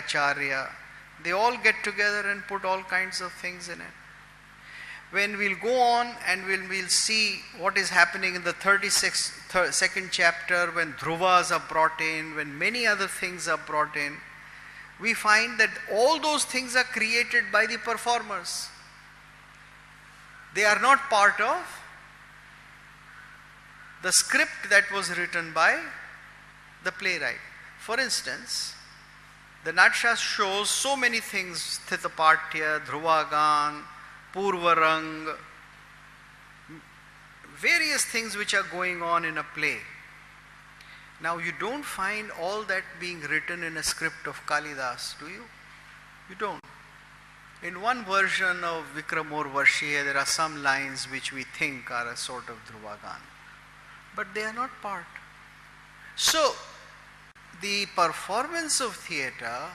Acharya, they all get together and put all kinds of things in it. When we'll go on and we'll see what is happening in the 32nd chapter, when Dhruvas are brought in, when many other things are brought in, we find that all those things are created by the performers. They are not part of the script that was written by the playwright. For instance, the natya shows so many things: Sthitapatya, Dhruvagan, Purvarang, various things which are going on in a play. Now you don't find all that being written in a script of Kalidas, do you? You don't. In one version of Vikramorvarshiya, there are some lines which we think are a sort of Dhruvagan, but they are not part. So, the performance of theatre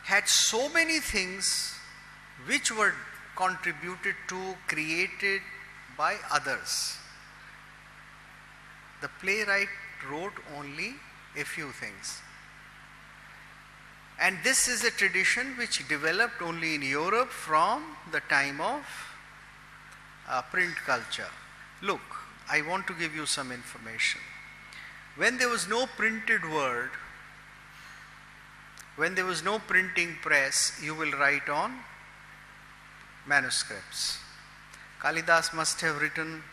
had so many things which were contributed to, created by others. The playwright wrote only a few things. And this is a tradition which developed only in Europe from the time of print culture. Look, I want to give you some information. When there was no printed word, when there was no printing press, you will write on manuscripts. Kalidas must have written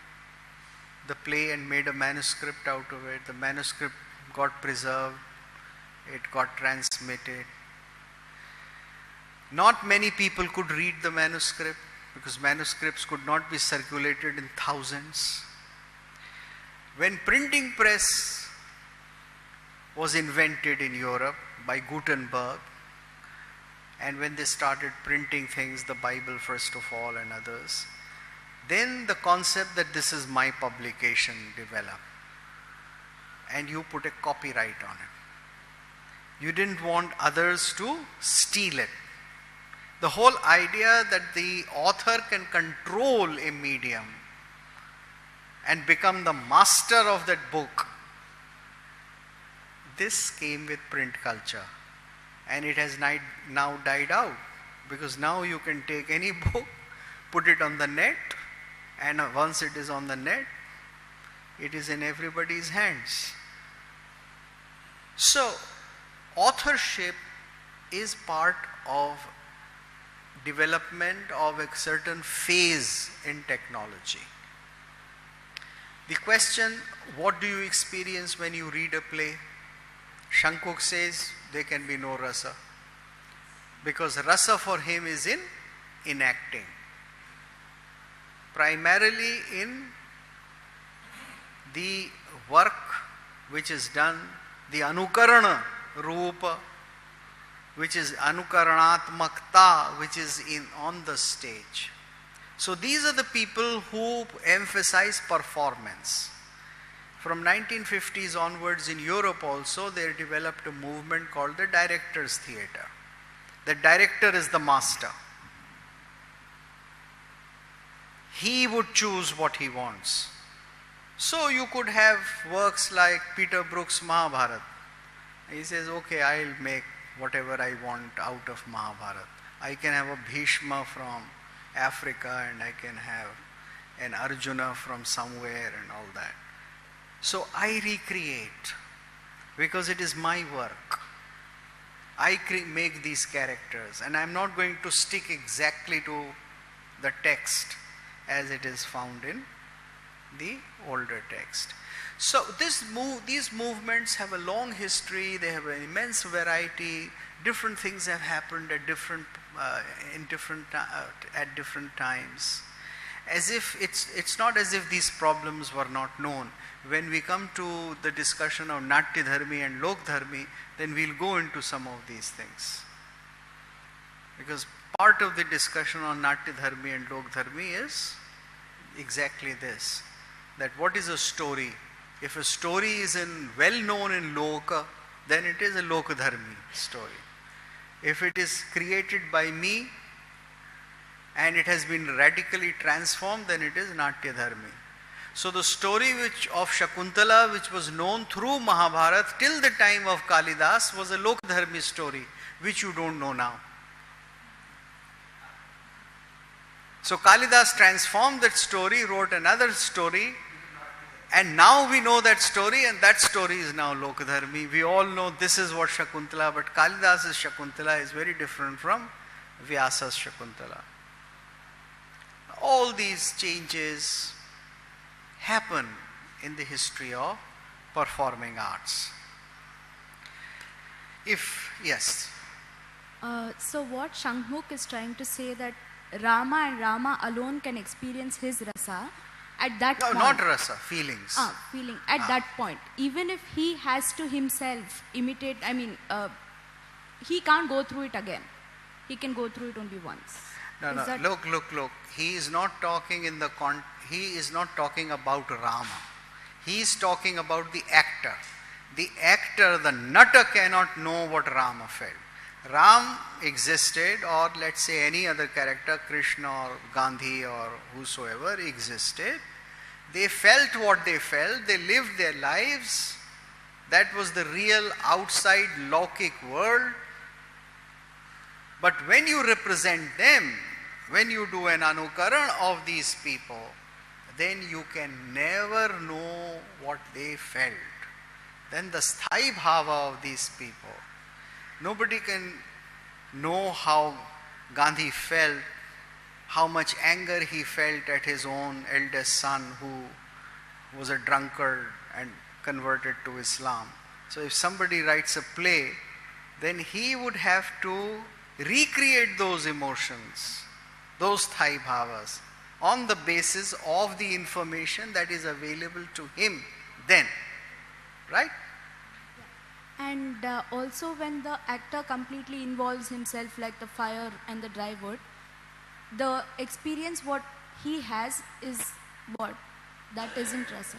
the play and made a manuscript out of it. The manuscript got preserved, it got transmitted. Not many people could read the manuscript because manuscripts could not be circulated in thousands. When printing press was invented in Europe by Gutenberg, and when they started printing things, the Bible first of all and others, then the concept that this is my publication developed, and you put a copyright on it. You didn't want others to steal it. The whole idea that the author can control a medium and become the master of that book, this came with print culture, and it has now died out, because now you can take any book, put it on the net, and once it is on the net, it is in everybody's hands. So, authorship is part of development of a certain phase in technology. The question, what do you experience when you read a play? Shankuk says there can be no rasa, because rasa for him is in enacting, primarily in the work which is done, the anukarana rupa, which is anukaranatmakta, which is on the stage. So these are the people who emphasize performance. From 1950s onwards in Europe also, they developed a movement called the director's theatre. The director is the master. He would choose what he wants. So you could have works like Peter Brook's Mahabharata. He says, okay, I'll make whatever I want out of Mahabharata. I can have a Bhishma from Africa, and I can have an Arjuna from somewhere and all that. So I recreate, because it is my work. I make these characters, and I'm not going to stick exactly to the text as it is found in the older text. So these movements have a long history, they have an immense variety, different things have happened at different times. As if it's not as if these problems were not known. When we come to the discussion of Natya Dharmi and Lok Dharmi, then we'll go into some of these things. Because part of the discussion on Natya Dharmi and Lok Dharmi is exactly this, that what is a story? If a story is well known in Loka, then it is a Lok Dharmi story. If it is created by me and it has been radically transformed, then it is Natya Dharmi. So the story of Shakuntala, which was known through Mahabharata till the time of Kalidas, was a Lok Dharmi story. which you don't know now. So Kalidas transformed that story, wrote another story, and now we know that story, and that story is now Lokadharmi. We all know this is what Shakuntala, but Kalidas's Shakuntala is very different from Vyasa's Shakuntala. All these changes happen in the history of performing arts. Yes. So what Shanghmukh is trying to say that Rama and Rama alone can experience his rasa at that point. No, not rasa, feelings. Feeling at that point. Even if he has to himself imitate, he can't go through it again. He can go through it only once. No, look. He is not talking he is not talking about Rama. He is talking about the actor. The actor, the natya cannot know what Rama felt. Ram existed, or let's say any other character, Krishna or Gandhi or whosoever existed. They felt what they felt, they lived their lives. That was the real outside Lokik world. But when you represent them, when you do an anukarana of these people, then you can never know what they felt. Then the sthai bhava of these people. Nobody can know how Gandhi felt, how much anger he felt at his own eldest son who was a drunkard and converted to Islam. So if somebody writes a play, then he would have to recreate those emotions, those sthai bhavas, on the basis of the information that is available to him then. Right? And also when the actor completely involves himself, like the fire and the dry wood, the experience what he has is what? That isn't rasa.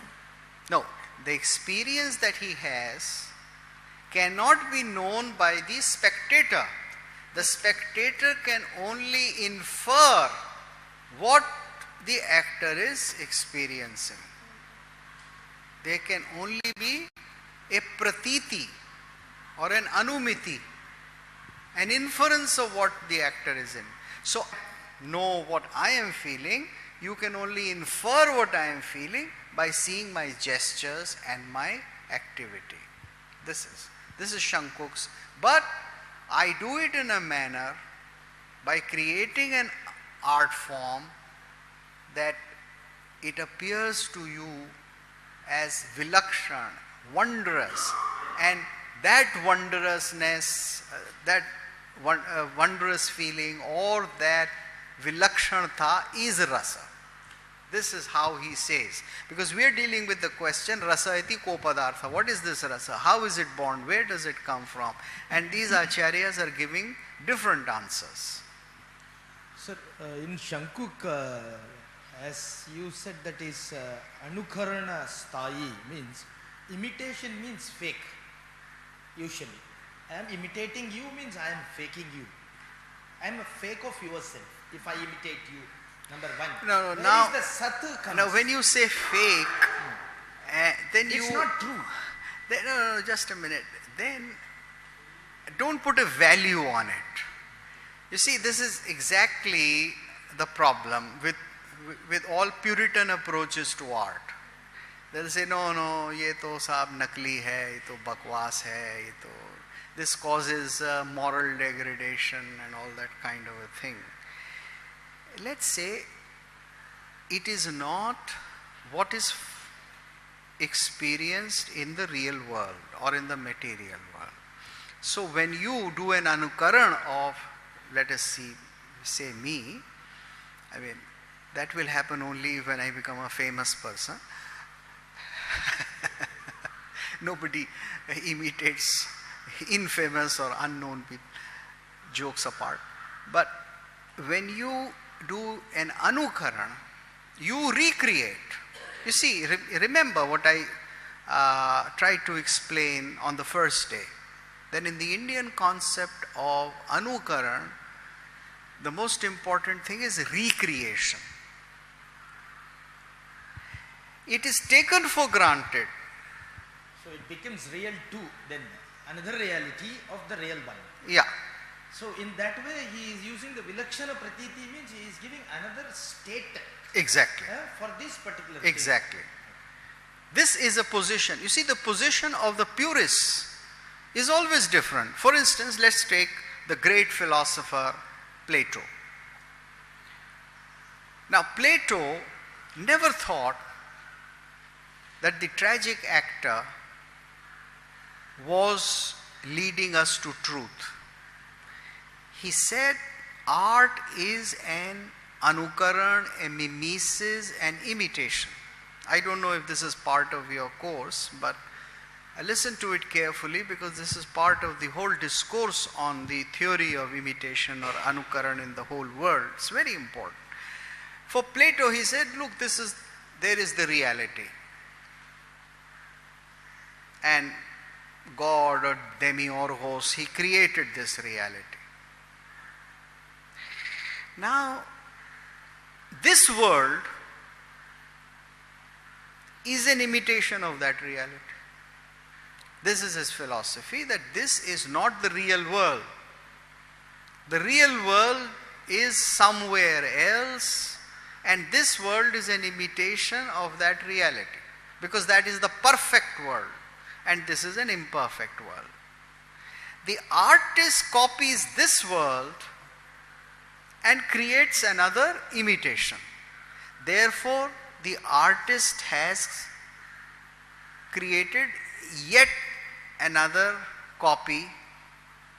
No, the experience that he has cannot be known by the spectator. The spectator can only infer what the actor is experiencing. There can only be a pratiti or an anumiti, an inference of what the actor is in. So, know what I am feeling, you can only infer what I am feeling by seeing my gestures and my activity. This is Shankukh's. But I do it in a manner by creating an art form that it appears to you as vilakshan, wondrous, and that wondrousness, wondrous feeling, or that vilakshanata is rasa. This is how he says. Because we are dealing with the question, rasa iti ko padartha. What is this rasa? How is it born? Where does it come from? And these acharyas are giving different answers. Sir, in Shankukh, as you said, that is anukarana sthayi, means imitation means fake, usually. I am imitating you means I am faking you. I am a fake of yourself if I imitate you. Number one. No, Where now, is the sat comes? now when you say fake, then it's not true. Then, no, just a minute. Then don't put a value on it. You see, this is exactly the problem with all Puritan approaches to art. They'll say, no, ye to saab nakli hai, ye to bakwas hai, this causes moral degradation and all that kind of a thing. Let's say it is not what is experienced in the real world or in the material world. So when you do an anukaran of, let us say me, I mean, that will happen only when I become a famous person. Nobody imitates infamous or unknown people, jokes apart. But when you do an anukaran, you recreate. You see, remember what I tried to explain on the first day. Then in the Indian concept of anukaran, the most important thing is recreation. It is taken for granted. So it becomes real too, then another reality of the real one. Yeah. So in that way he is using the vilakshana pratiti, means he is giving another state Exactly. for this particular Exactly. This is a position. You see, the position of the purists is always different. For instance, let's take the great philosopher Plato. Now, Plato never thought that the tragic actor was leading us to truth. He said art is an anukaran, a mimesis, an imitation. I don't know if this is part of your course, but I listened to it carefully because this is part of the whole discourse on the theory of imitation or anukaran in the whole world. It's very important. For Plato, he said, look, there is the reality. And God or demiurgos, he created this reality. Now, this world is an imitation of that reality. This is his philosophy, that this is not the real world. The real world is somewhere else, and this world is an imitation of that reality, because that is the perfect world and this is an imperfect world. The artist copies this world and creates another imitation. Therefore, the artist has created yet another copy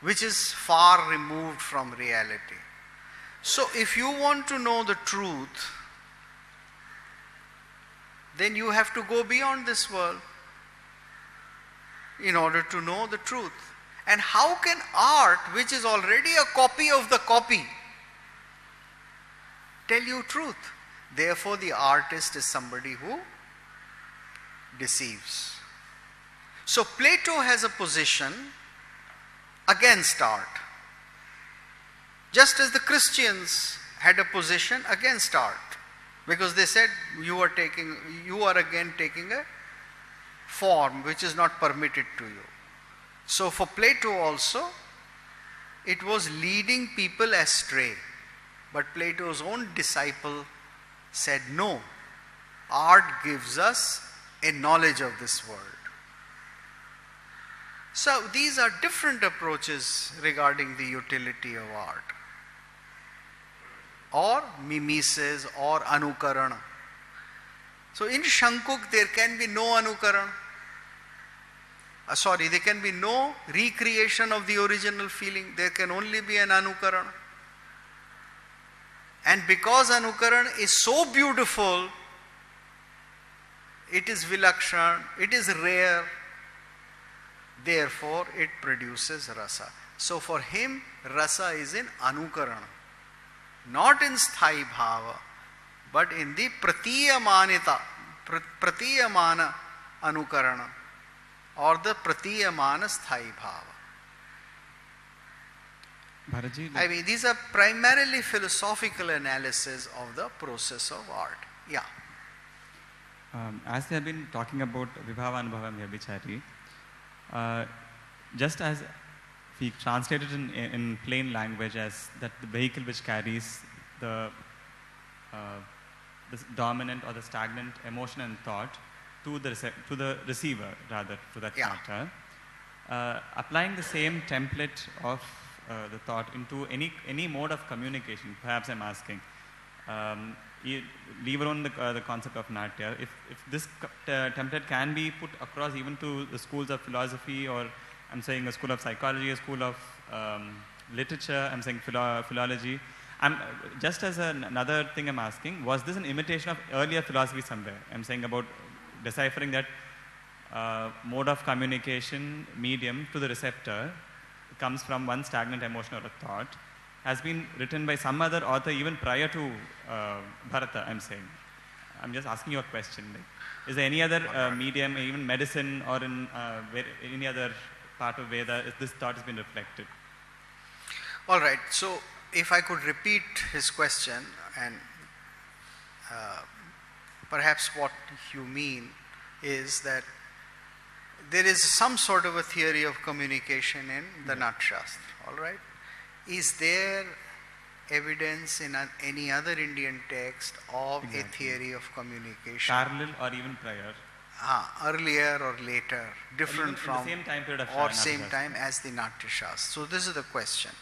which is far removed from reality. So, if you want to know the truth, then you have to go beyond this world in order to know the truth. And how can art, which is already a copy of the copy, tell you truth? Therefore, the artist is somebody who deceives. So, Plato has a position against art, just as the Christians had a position against art, because they said you are again taking a form which is not permitted to you. So for Plato also, it was leading people astray. But Plato's own disciple said, no, art gives us a knowledge of this world. So these are different approaches regarding the utility of art, or mimesis or anukarana. So in Shankuk there can be no anukarana. There can be no recreation of the original feeling. There can only be an anukarana. And because anukarana is so beautiful, it is vilakshan, it is rare, therefore it produces rasa. So for him, rasa is in anukarana, not in sthai bhava, but in the pratiyamana anukarana, or the pratiyamana sthai bhava. Bharaji, I mean, these are primarily philosophical analysis of the process of art. Yeah. As they have been talking about Vibhavanubhavam Vyabhichari, just as we translate it in plain language as that the vehicle which carries the dominant or the stagnant emotion and thought to the receiver, rather, to that matter, applying the same template of the thought into any mode of communication, perhaps I'm asking, leave alone the concept of natya, if this template can be put across even to the schools of philosophy, or I'm saying a school of psychology, a school of literature, I'm saying philology. Just as another thing I'm asking, was this an imitation of earlier philosophy somewhere? I'm saying about deciphering that mode of communication medium to the receptor comes from one stagnant emotion or a thought, has been written by some other author even prior to Bharata, I'm saying. I'm just asking you a question. Like, is there any other medium, even medicine or in any other part of Veda, this thought has been reflected? All right. So if I could repeat his question, and perhaps what you mean is that there is some sort of a theory of communication in the Nat Shastra, all right? Is there evidence in any other Indian text of Exactly. a theory of communication? Parallel or even prior. Earlier or later, Or different even from, in the same time period of or Natya same Shastra. time as the Natya Shastra. So this is the question.